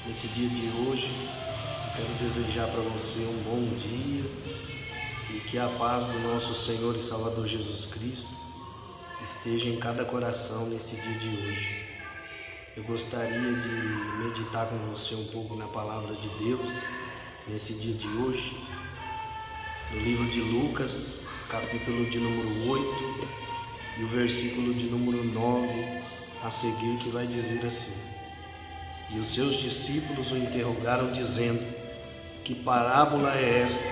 Nesse dia de hoje, eu quero desejar para você um bom dia e que a paz do nosso Senhor e Salvador Jesus Cristo esteja em cada coração nesse dia de hoje. Eu gostaria de meditar com você um pouco na palavra de Deus nesse dia de hoje, no livro de Lucas, capítulo de número 8 e o versículo de número 9 a seguir, que vai dizer assim: E os seus discípulos o interrogaram, dizendo: Que parábola é esta?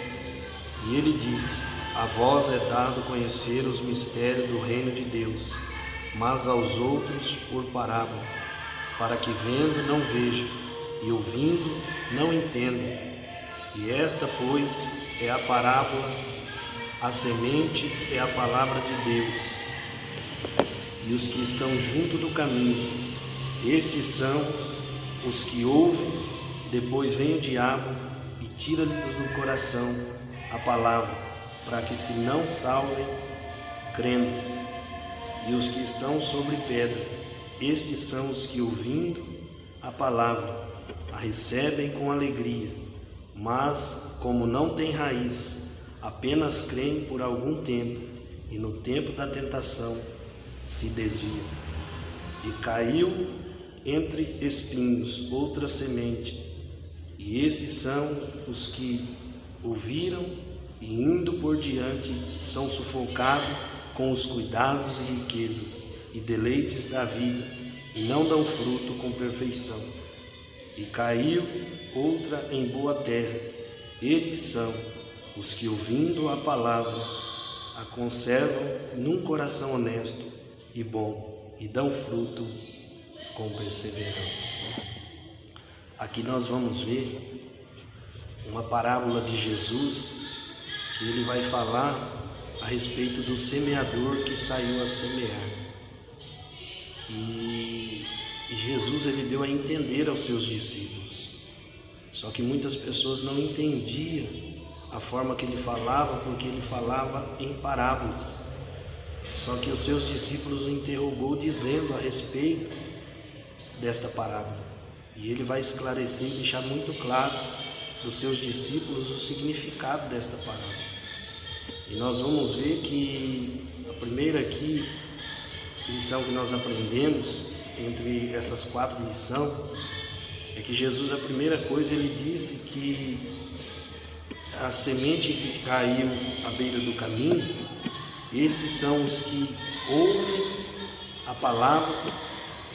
E ele disse: A vós é dado conhecer os mistérios do reino de Deus, mas aos outros por parábola, para que vendo não vejam, e ouvindo não entendam. E esta, pois, é a parábola: a semente é a palavra de Deus. E os que estão junto do caminho, estes são os que ouvem, depois vem o diabo e tira-lhes do coração a palavra, para que se não salvem crendo. E os que estão sobre pedra, estes são os que, ouvindo a palavra, a recebem com alegria, mas, como não têm raiz, apenas creem por algum tempo, e no tempo da tentação se desviam. E caiu entre espinhos outra semente, e esses são os que ouviram e, indo por diante, são sufocados com os cuidados e riquezas e deleites da vida, e não dão fruto com perfeição. E caiu outra em boa terra, estes são os que, ouvindo a palavra, a conservam num coração honesto e bom, e dão fruto com perseverança. Aqui nós vamos ver uma parábola de Jesus, que ele vai falar a respeito do semeador que saiu a semear. E Jesus ele deu a entender aos seus discípulos, só que muitas pessoas não entendiam a forma que ele falava, porque ele falava em parábolas. Só que os seus discípulos o interrogou, dizendo a respeito desta parábola, e ele vai esclarecer e deixar muito claro para os seus discípulos o significado desta parábola. E nós vamos ver que a primeira lição que nós aprendemos entre essas 4 lições é que Jesus, a primeira coisa, ele disse que a semente que caiu à beira do caminho, esses são os que ouvem a palavra,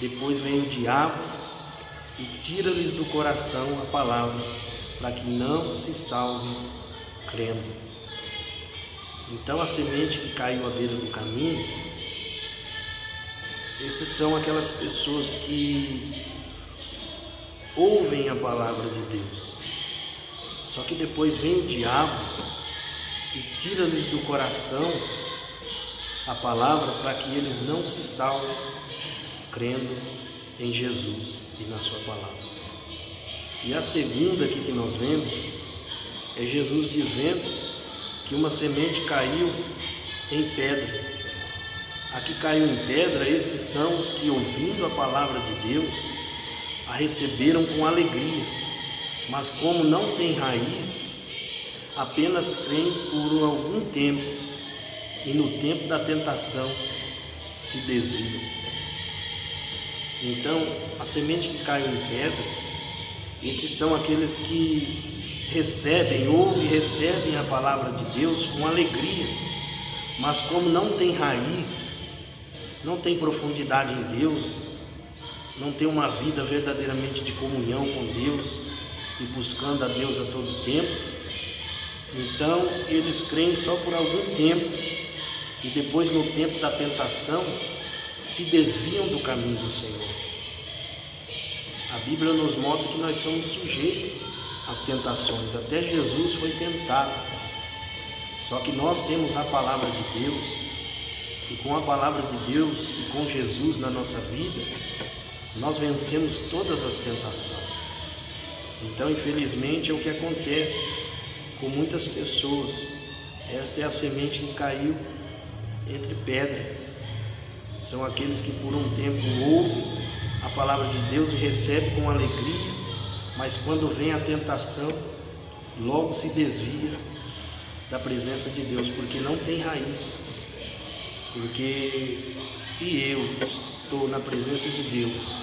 depois vem o diabo e tira-lhes do coração a palavra, para que não se salvem crendo. Então a semente que caiu à beira do caminho, esses são aquelas pessoas que ouvem a palavra de Deus, só que depois vem o diabo e tira-lhes do coração a palavra, para que eles não se salvem crendo em Jesus e na sua palavra. E a segunda aqui que nós vemos é Jesus dizendo que uma semente caiu em pedra. Aqui caiu em pedra, esses são os que, ouvindo a palavra de Deus, a receberam com alegria, mas como não tem raiz, apenas creem por algum tempo, e no tempo da tentação se desviam. Então, a semente que caiu em pedra, esses são aqueles que ouvem e recebem a palavra de Deus com alegria, mas como não tem raiz, não tem profundidade em Deus, não tem uma vida verdadeiramente de comunhão com Deus e buscando a Deus a todo tempo, então eles creem só por algum tempo, e depois, no tempo da tentação, se desviam do caminho do Senhor. A Bíblia nos mostra que nós somos sujeitos às tentações. Até Jesus foi tentado. Só que nós temos a palavra de Deus, e com a palavra de Deus e com Jesus na nossa vida, nós vencemos todas as tentações. Então, infelizmente, é o que acontece com muitas pessoas. Esta é a semente que caiu entre pedra. São aqueles que por um tempo ouvem a palavra de Deus e recebem com alegria, mas quando vem a tentação, logo se desvia da presença de Deus, porque não tem raiz. Porque se eu estou na presença de Deus,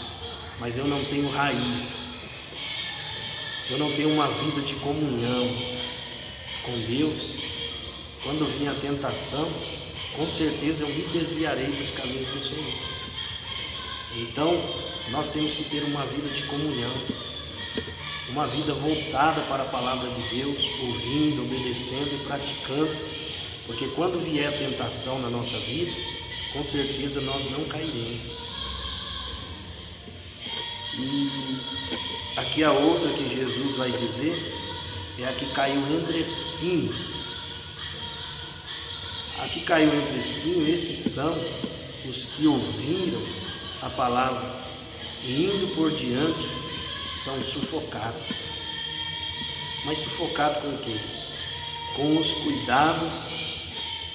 mas eu não tenho raiz, eu não tenho uma vida de comunhão com Deus, quando vir a tentação, com certeza eu me desviarei dos caminhos do Senhor. Então, nós temos que ter uma vida de comunhão, uma vida voltada para a palavra de Deus, ouvindo, obedecendo e praticando, porque quando vier a tentação na nossa vida, com certeza nós não cairemos. E aqui a outra que Jesus vai dizer é a que caiu entre espinhos. A que caiu entre espinhos, esses são os que ouviram a palavra e indo por diante são sufocados. Mas sufocado com o quê? Com os cuidados,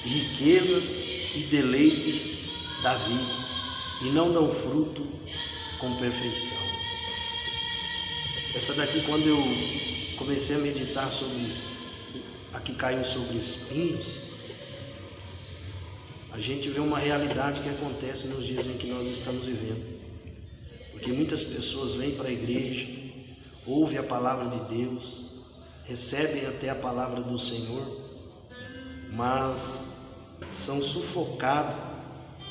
riquezas e deleites da vida, e não dão fruto com perfeição. Essa daqui, quando eu comecei a meditar sobre isso, a que caiu sobre espinhos, a gente vê uma realidade que acontece nos dias em que nós estamos vivendo. Porque muitas pessoas vêm para a igreja, ouvem a palavra de Deus, recebem até a palavra do Senhor, mas são sufocados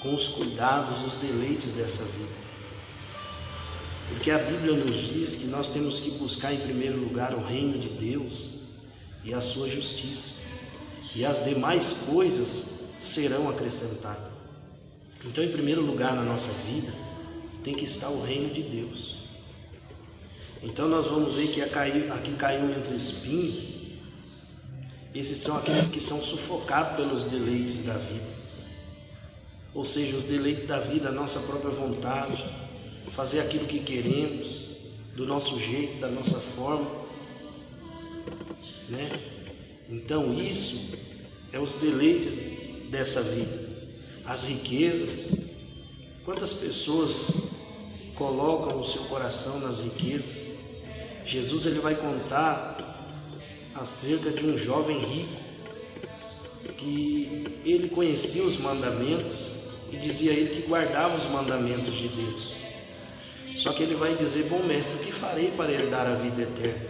com os cuidados, os deleites dessa vida. Porque a Bíblia nos diz que nós temos que buscar em primeiro lugar o reino de Deus e a sua justiça, e as demais coisas serão acrescentadas. Então, em primeiro lugar na nossa vida tem que estar o reino de Deus. Então nós vamos ver que aqui caiu entre espinhos. Esses são aqueles que são sufocados pelos deleites da vida, ou seja, os deleites da vida, a nossa própria vontade, fazer aquilo que queremos, do nosso jeito, da nossa forma, né? Então isso é os deleites dessa vida, as riquezas. Quantas pessoas colocam o seu coração nas riquezas? Jesus ele vai contar acerca de um jovem rico que ele conhecia os mandamentos e dizia a ele que guardava os mandamentos de Deus. Só que ele vai dizer: bom mestre, o que farei para herdar a vida eterna?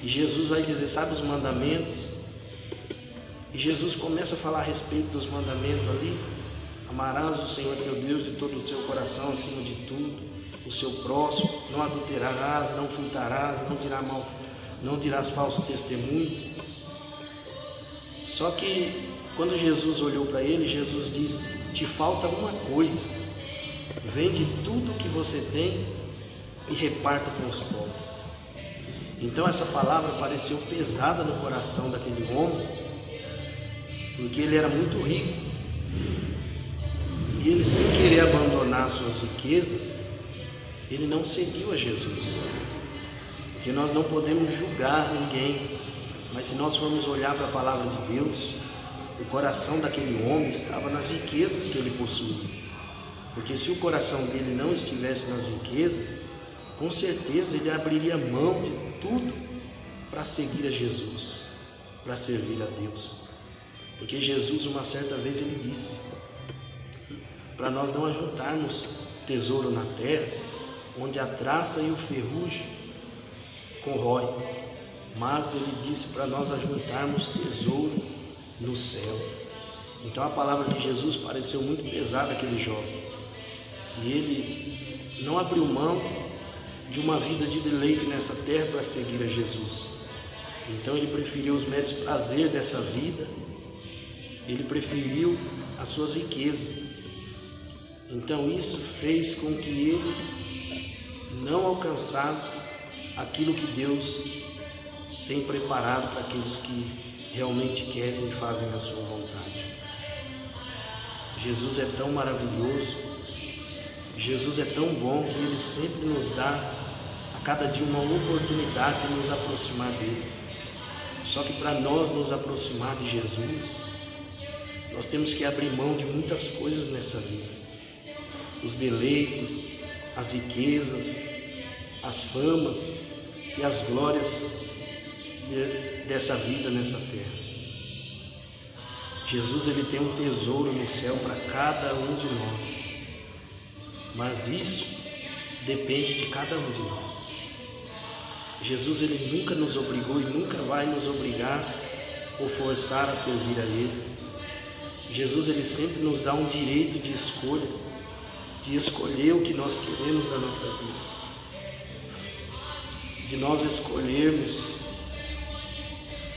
E Jesus vai dizer: sabe os mandamentos? E Jesus começa a falar a respeito dos mandamentos ali. Amarás o Senhor teu Deus de todo o teu coração, acima de tudo, o seu próximo, não adulterarás, não furtarás, não dirás falso testemunho. Só que quando Jesus olhou para ele, Jesus disse: te falta uma coisa, vende tudo que você tem e reparta com os pobres. Então essa palavra pareceu pesada no coração daquele homem, porque ele era muito rico. E ele, sem querer abandonar suas riquezas, ele não seguiu a Jesus. Porque nós não podemos julgar ninguém, mas se nós formos olhar para a palavra de Deus, o coração daquele homem estava nas riquezas que ele possuía. Porque se o coração dele não estivesse nas riquezas, com certeza ele abriria mão de tudo para seguir a Jesus, para servir a Deus. Porque Jesus, uma certa vez, ele disse para nós não ajuntarmos tesouro na terra, onde a traça e o ferrugem corrói, mas ele disse para nós ajuntarmos tesouro no céu. Então a palavra de Jesus pareceu muito pesada àquele jovem, e ele não abriu mão de uma vida de deleite nessa terra para seguir a Jesus. Então ele preferiu os méros prazeres dessa vida, ele preferiu as suas riquezas. Então isso fez com que ele não alcançasse aquilo que Deus tem preparado para aqueles que realmente querem e fazem a sua vontade. Jesus é tão maravilhoso, Jesus é tão bom, que Ele sempre nos dá a cada dia uma oportunidade de nos aproximar dEle. Só que para nós nos aproximar de Jesus, nós temos que abrir mão de muitas coisas nessa vida. Os deleites, as riquezas, as famas, e as glórias dessa vida nessa terra. Jesus, ele tem um tesouro no céu para cada um de nós, mas isso depende de cada um de nós. Jesus, ele nunca nos obrigou e nunca vai nos obrigar ou forçar a servir a Ele. Jesus, ele sempre nos dá um direito de escolha, de escolher o que nós queremos da nossa vida, de nós escolhermos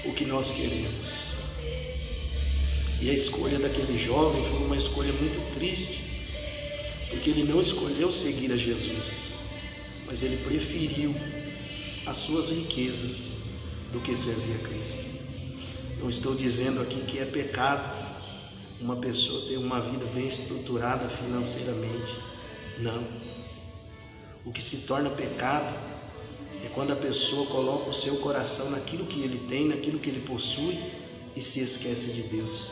o que nós queremos. E a escolha daquele jovem foi uma escolha muito triste, porque ele não escolheu seguir a Jesus, mas ele preferiu as suas riquezas do que servir a Cristo. Não estou dizendo aqui que é pecado uma pessoa ter uma vida bem estruturada financeiramente, não. O que se torna pecado é quando a pessoa coloca o seu coração naquilo que ele tem, naquilo que ele possui e se esquece de Deus.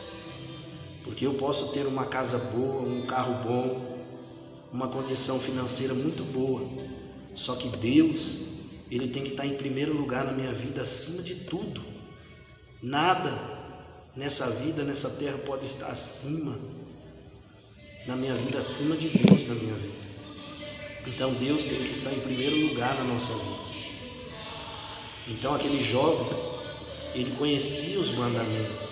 Porque eu posso ter uma casa boa, um carro bom, uma condição financeira muito boa, só que Deus, ele tem que estar em primeiro lugar na minha vida, acima de tudo. Nada nessa vida, nessa terra pode estar acima na minha vida, acima de Deus na minha vida. Então Deus tem que estar em primeiro lugar na nossa vida. Então aquele jovem, ele conhecia os mandamentos,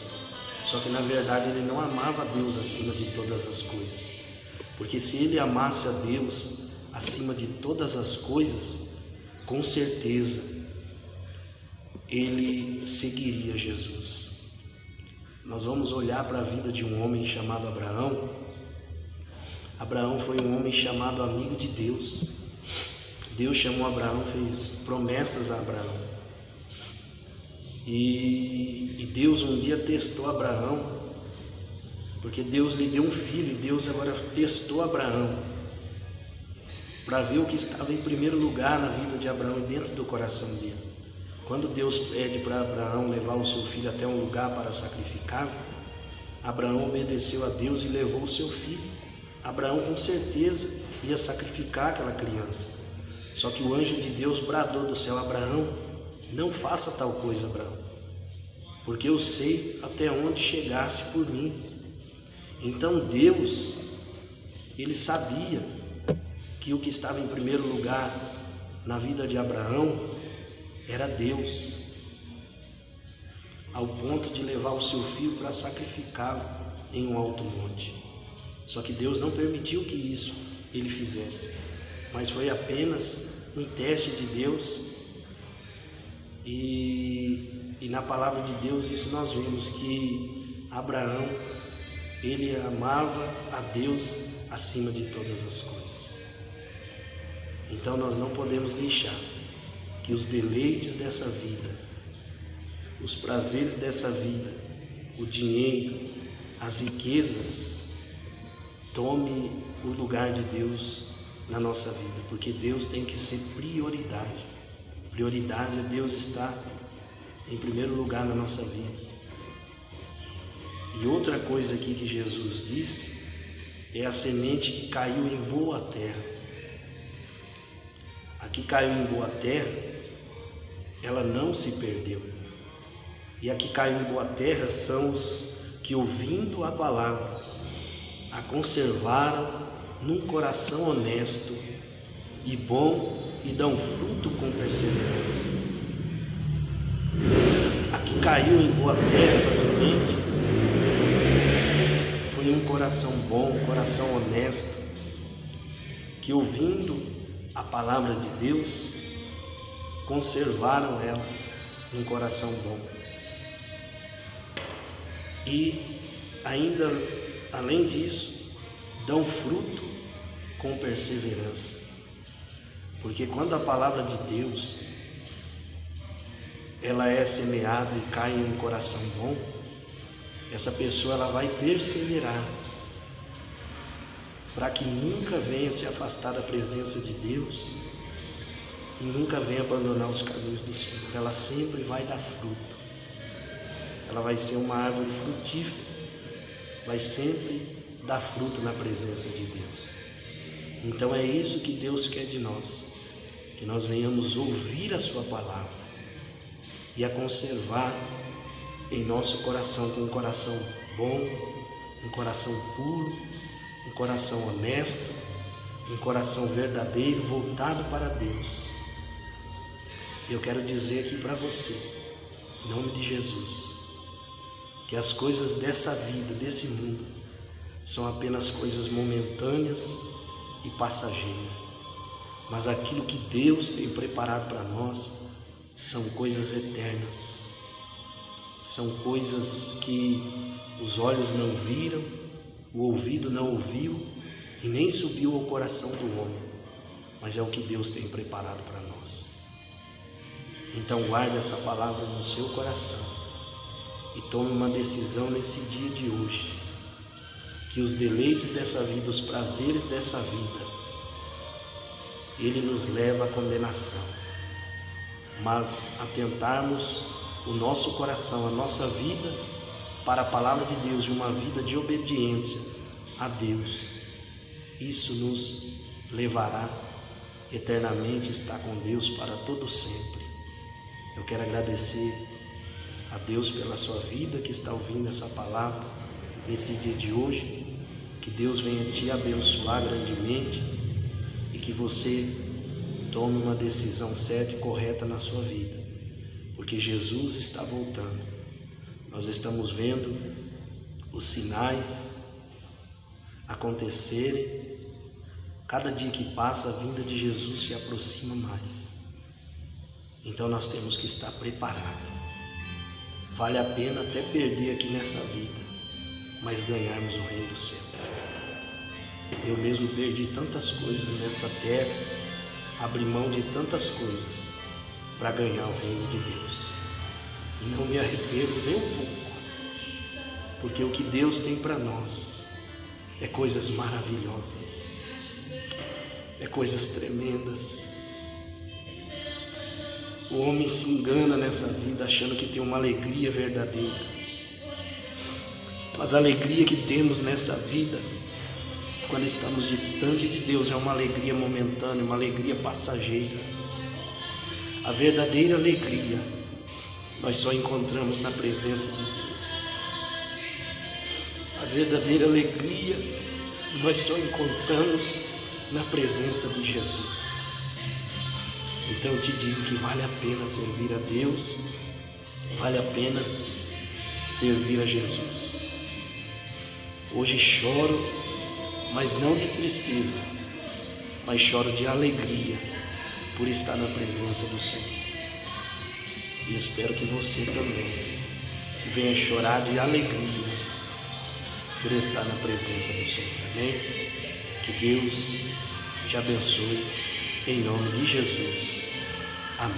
só que na verdade ele não amava a Deus acima de todas as coisas. Porque se ele amasse a Deus acima de todas as coisas, com certeza ele seguiria Jesus. Nós vamos olhar para a vida de um homem chamado Abraão. Abraão foi um homem chamado amigo de Deus. Deus chamou Abraão, fez promessas a Abraão. E Deus um dia testou Abraão, porque Deus lhe deu um filho, e Deus agora testou Abraão para ver o que estava em primeiro lugar na vida de Abraão e dentro do coração dele. Quando Deus pede para Abraão levar o seu filho até um lugar para sacrificá-lo, Abraão obedeceu a Deus e levou o seu filho. Abraão com certeza ia sacrificar aquela criança. Só que o anjo de Deus bradou do céu: Abraão, não faça tal coisa, Abraão, porque eu sei até onde chegaste por mim. Então Deus, ele sabia que o que estava em primeiro lugar na vida de Abraão era Deus, ao ponto de levar o seu filho para sacrificá-lo em um alto monte. Só que Deus não permitiu que isso ele fizesse, mas foi apenas um teste de Deus. E na palavra de Deus isso nós vemos que Abraão, ele amava a Deus acima de todas as coisas. Então nós não podemos deixar que os deleites dessa vida, os prazeres dessa vida, o dinheiro, as riquezas, tome o lugar de Deus na nossa vida, porque Deus tem que ser prioridade. Prioridade é Deus estar em primeiro lugar na nossa vida. E outra coisa aqui que Jesus disse é a semente que caiu em boa terra. A que caiu em boa terra, ela não se perdeu. E a que caiu em boa terra são os que, ouvindo a palavra, a conservaram num coração honesto e bom e dão fruto com perseverança. A que caiu em boa terra, essa semente, foi um coração bom, um coração honesto, que ouvindo a palavra de Deus, conservaram ela num coração bom. E ainda, além disso, dão fruto com perseverança. Porque quando a palavra de Deus ela é semeada e cai em um coração bom, essa pessoa ela vai perseverar para que nunca venha se afastar da presença de Deus e nunca venha abandonar os caminhos do Senhor. Ela sempre vai dar fruto. Ela vai ser uma árvore frutífera, vai sempre dar fruto na presença de Deus. Então é isso que Deus quer de nós, que nós venhamos ouvir a sua palavra e a conservar em nosso coração, com um coração bom, um coração puro, um coração honesto, um coração verdadeiro, voltado para Deus. Eu quero dizer aqui para você, em nome de Jesus, que as coisas dessa vida, desse mundo, são apenas coisas momentâneas e passageiras. Mas aquilo que Deus tem preparado para nós são coisas eternas. São coisas que os olhos não viram, o ouvido não ouviu e nem subiu ao coração do homem. Mas é o que Deus tem preparado para nós. Então guarde essa palavra no seu coração e tome uma decisão nesse dia de hoje, que os deleites dessa vida, os prazeres dessa vida, ele nos leva à condenação, mas atentarmos o nosso coração, a nossa vida para a palavra de Deus, de uma vida de obediência a Deus, isso nos levará eternamente a estar com Deus para todo sempre. Eu quero agradecer a Deus pela sua vida que está ouvindo essa palavra nesse dia de hoje, que Deus venha te abençoar grandemente e que você tome uma decisão certa e correta na sua vida, porque Jesus está voltando. Nós estamos vendo os sinais acontecerem. Cada dia que passa, a vinda de Jesus se aproxima mais. Então nós temos que estar preparados. Vale a pena até perder aqui nessa vida, mas ganharmos o reino do céu. Eu mesmo perdi tantas coisas nessa terra, abri mão de tantas coisas para ganhar o reino de Deus. E não me arrependo nem um pouco, porque o que Deus tem para nós é coisas maravilhosas, é coisas tremendas. O homem se engana nessa vida achando que tem uma alegria verdadeira, mas a alegria que temos nessa vida, quando estamos distante de Deus, é uma alegria momentânea, uma alegria passageira. A verdadeira alegria nós só encontramos na presença de Deus. A verdadeira alegria nós só encontramos na presença de Jesus. Então eu te digo que vale a pena servir a Deus, vale a pena servir a Jesus. Hoje choro, mas não de tristeza, mas choro de alegria por estar na presença do Senhor. E espero que você também venha chorar de alegria por estar na presença do Senhor. Amém? Que Deus te abençoe em nome de Jesus. Amém.